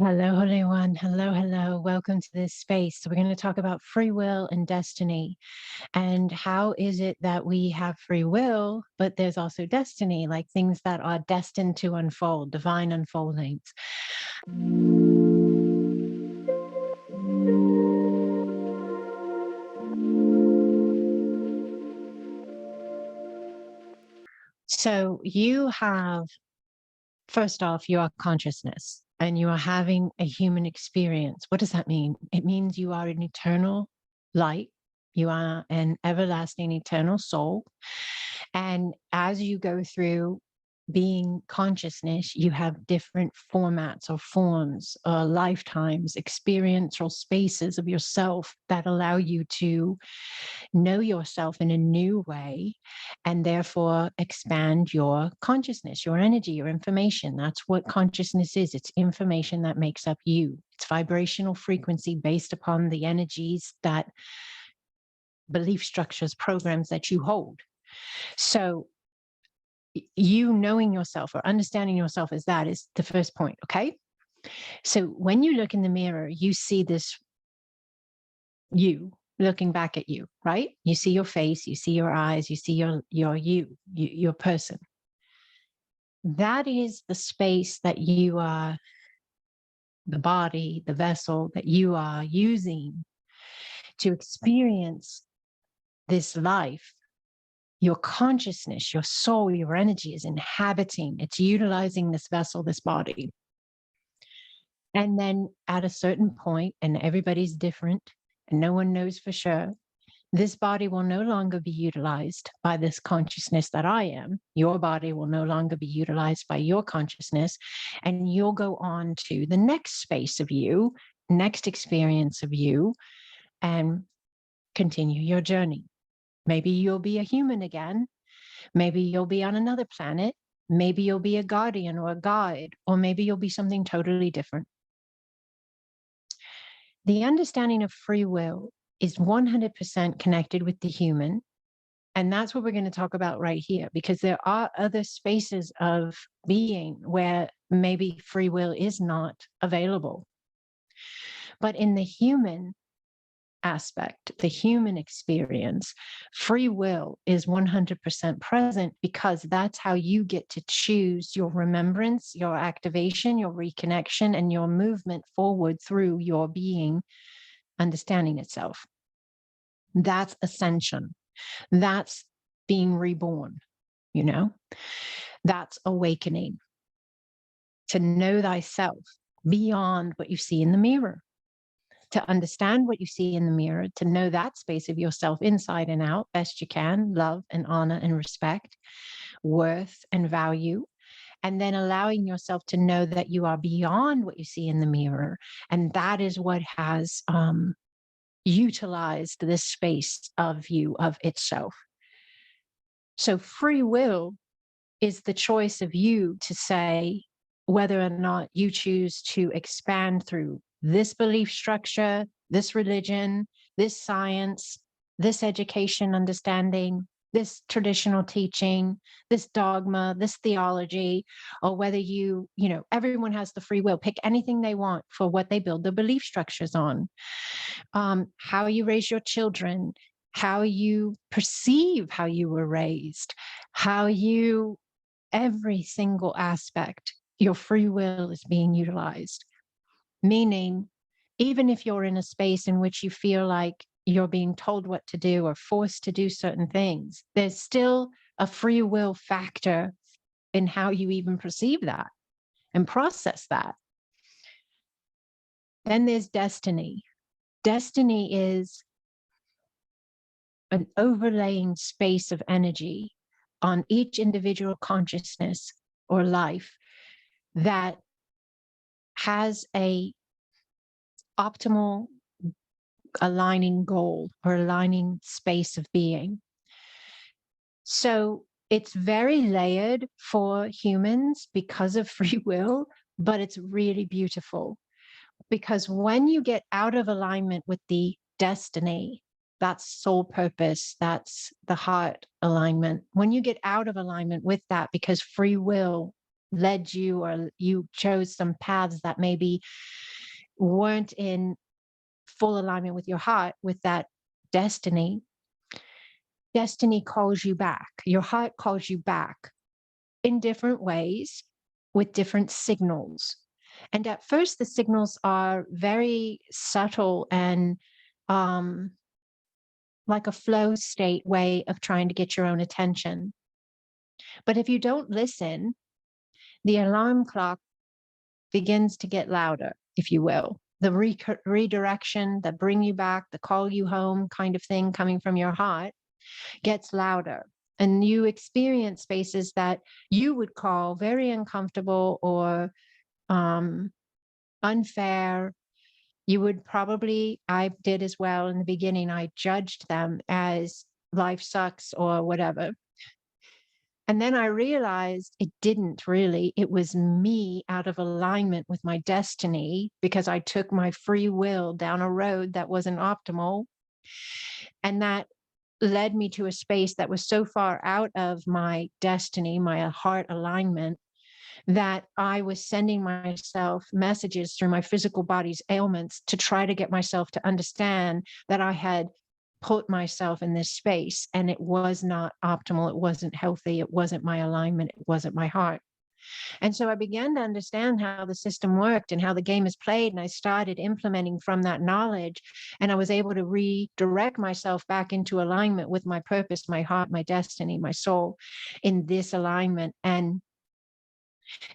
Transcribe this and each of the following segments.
Hello, everyone. Hello, hello. Welcome to this space. So, we're going to talk about free will and destiny. And how is it that we have free will, but there's also destiny, like things that are destined to unfold, divine unfoldings. So, you have, first off, you are consciousness and you are having a human experience. What does that mean? It means you are an eternal light. You are an everlasting, eternal soul. And as you go through being consciousness, you have different formats or forms, lifetimes, experiential spaces of yourself that allow you to know yourself in a new way and therefore expand your consciousness, your energy, your information. That's what consciousness is. It's information that makes up you. It's vibrational frequency based upon the energies that belief structures, programs that you hold. So you knowing yourself or understanding yourself as that is the first point. Okay. So when you look in the mirror, you see this you looking back at you, right? You see your face, you see your eyes, you see your person. That is the space that you are, the body, the vessel that you are using to experience this life. Your consciousness, your soul, your energy is inhabiting, it's utilizing this vessel, this body. And then at a certain point, and everybody's different, and no one knows for sure, this body will no longer be utilized by this consciousness that I am. Your body will no longer be utilized by your consciousness. And you'll go on to the next space of you, next experience of you, and continue your journey. Maybe you'll be a human again. Maybe you'll be on another planet. Maybe you'll be a guardian or a guide, or maybe you'll be something totally different. The understanding of free will is 100% connected with the human. And that's what we're going to talk about right here, because there are other spaces of being where maybe free will is not available. But in the human aspect, the human experience, free will is 100% present, because that's how you get to choose your remembrance, your activation, your reconnection, and your movement forward through your being understanding itself. That's ascension. That's being reborn, you know, that's awakening, to know thyself beyond what you see in the mirror, to understand what you see in the mirror, to know that space of yourself inside and out best you can, love and honor and respect, worth and value, and then allowing yourself to know that you are beyond what you see in the mirror. And that is what has utilized this space of you, of itself. So free will is the choice of you to say whether or not you choose to expand through this belief structure, this religion, this science, this education understanding, this traditional teaching, this dogma, this theology, or whether everyone has the free will, pick anything they want for what they build their belief structures on. How you raise your children, how you perceive how you were raised, every single aspect, your free will is being utilized. Meaning, even if you're in a space in which you feel like you're being told what to do or forced to do certain things, there's still a free will factor in how you even perceive that and process that. Then there's destiny. Destiny is an overlaying space of energy on each individual consciousness or life that has a optimal aligning goal or aligning space of being. So it's very layered for humans because of free will, but it's really beautiful, because when you get out of alignment with the destiny, that's soul purpose, that's the heart alignment. When you get out of alignment with that, because free will led you, or you chose some paths that maybe weren't in full alignment with your heart, with that destiny. Destiny calls you back. Your heart calls you back in different ways with different signals. And at first, the signals are very subtle and like a flow state way of trying to get your own attention. But if you don't listen, the alarm clock begins to get louder, if you will. The redirection, the bring you back, the call you home kind of thing coming from your heart gets louder. And you experience spaces that you would call very uncomfortable or unfair. You would probably, I did as well in the beginning, I judged them as life sucks or whatever. And then I realized it didn't really. It was me out of alignment with my destiny because I took my free will down a road that wasn't optimal. And that led me to a space that was so far out of my destiny, my heart alignment, that I was sending myself messages through my physical body's ailments to try to get myself to understand that I had put myself in this space and it was not optimal. It wasn't healthy. It wasn't my alignment. It wasn't my heart. And so I began to understand how the system worked and how the game is played. And I started implementing from that knowledge. And I was able to redirect myself back into alignment with my purpose, my heart, my destiny, my soul in this alignment. And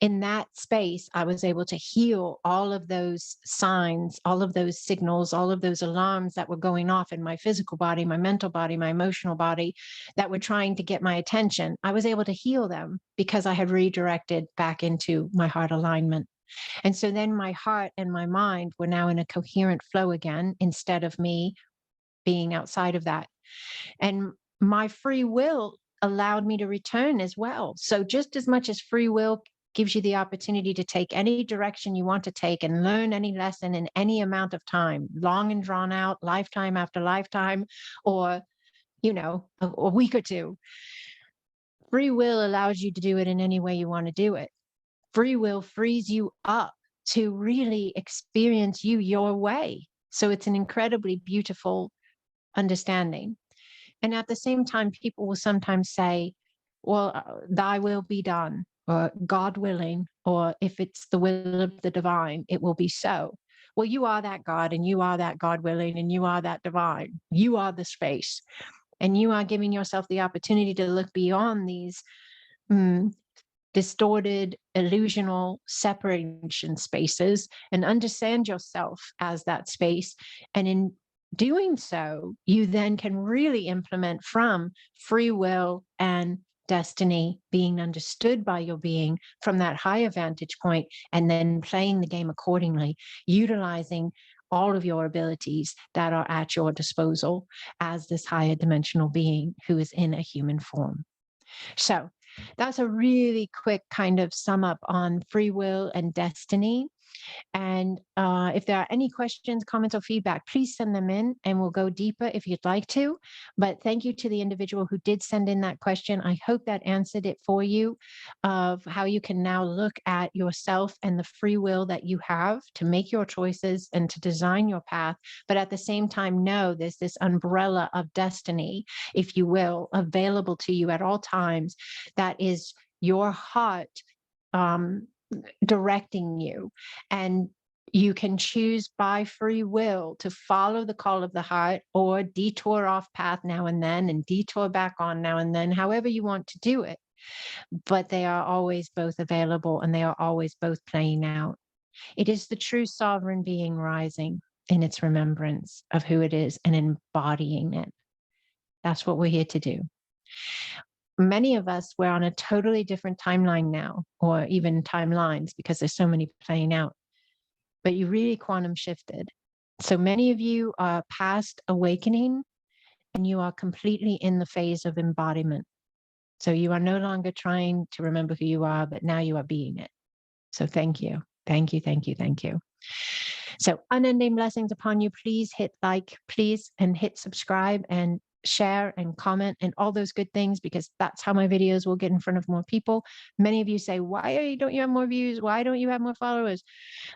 in that space, I was able to heal all of those signs, all of those signals, all of those alarms that were going off in my physical body, my mental body, my emotional body that were trying to get my attention. I was able to heal them because I had redirected back into my heart alignment. And so then my heart and my mind were now in a coherent flow again, instead of me being outside of that. And my free will allowed me to return as well. So just as much as free will gives you the opportunity to take any direction you want to take and learn any lesson in any amount of time, long and drawn out, lifetime after lifetime, or, a week or two. Free will allows you to do it in any way you want to do it. Free will frees you up to really experience you your way. So it's an incredibly beautiful understanding. And at the same time, people will sometimes say, well, thy will be done, or God willing, or if it's the will of the divine, it will be so. Well, you are that God, and you are that God willing, and you are that divine. You are the space. And you are giving yourself the opportunity to look beyond these distorted, illusional separation spaces and understand yourself as that space. And in doing so, you then can really implement from free will and destiny being understood by your being from that higher vantage point, and then playing the game accordingly, utilizing all of your abilities that are at your disposal as this higher dimensional being who is in a human form. So that's a really quick kind of sum up on free will and destiny. And if there are any questions, comments, or feedback, please send them in and we'll go deeper if you'd like to. But thank you to the individual who did send in that question. I hope that answered it for you, of how you can now look at yourself and the free will that you have to make your choices and to design your path. But at the same time, know there's this umbrella of destiny, if you will, available to you at all times. That is your heart directing you. And you can choose by free will to follow the call of the heart, or detour off path now and then and detour back on now and then, however you want to do it. But they are always both available, and they are always both playing out. It is the true sovereign being rising in its remembrance of who it is and embodying it. That's what we're here to do. Many of us, we're on a totally different timeline now, or even timelines, because there's so many playing out. But you really quantum shifted. So many of you are past awakening, and you are completely in the phase of embodiment. So you are no longer trying to remember who you are, but now you are being it. So thank you. Thank you, thank you, thank you. So unending blessings upon you. Please hit like, please, and hit subscribe, and share and comment and all those good things, because that's how my videos will get in front of more people. Many of you say, why don't you have more views? Why don't you have more followers?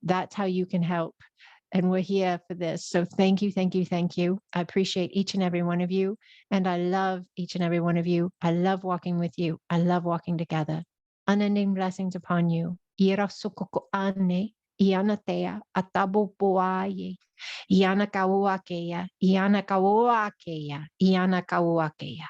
That's how you can help. And we're here for this. So thank you, thank you, thank you. I appreciate each and every one of you. And I love each and every one of you. I love walking with you. I love walking together. Unending blessings upon you. Ira sukoko ane, iana tea, atabo poaye, iana kauakeya, iana kauakeya, iana kauakeya.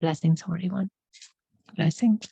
Blessings, Holy One. Blessings.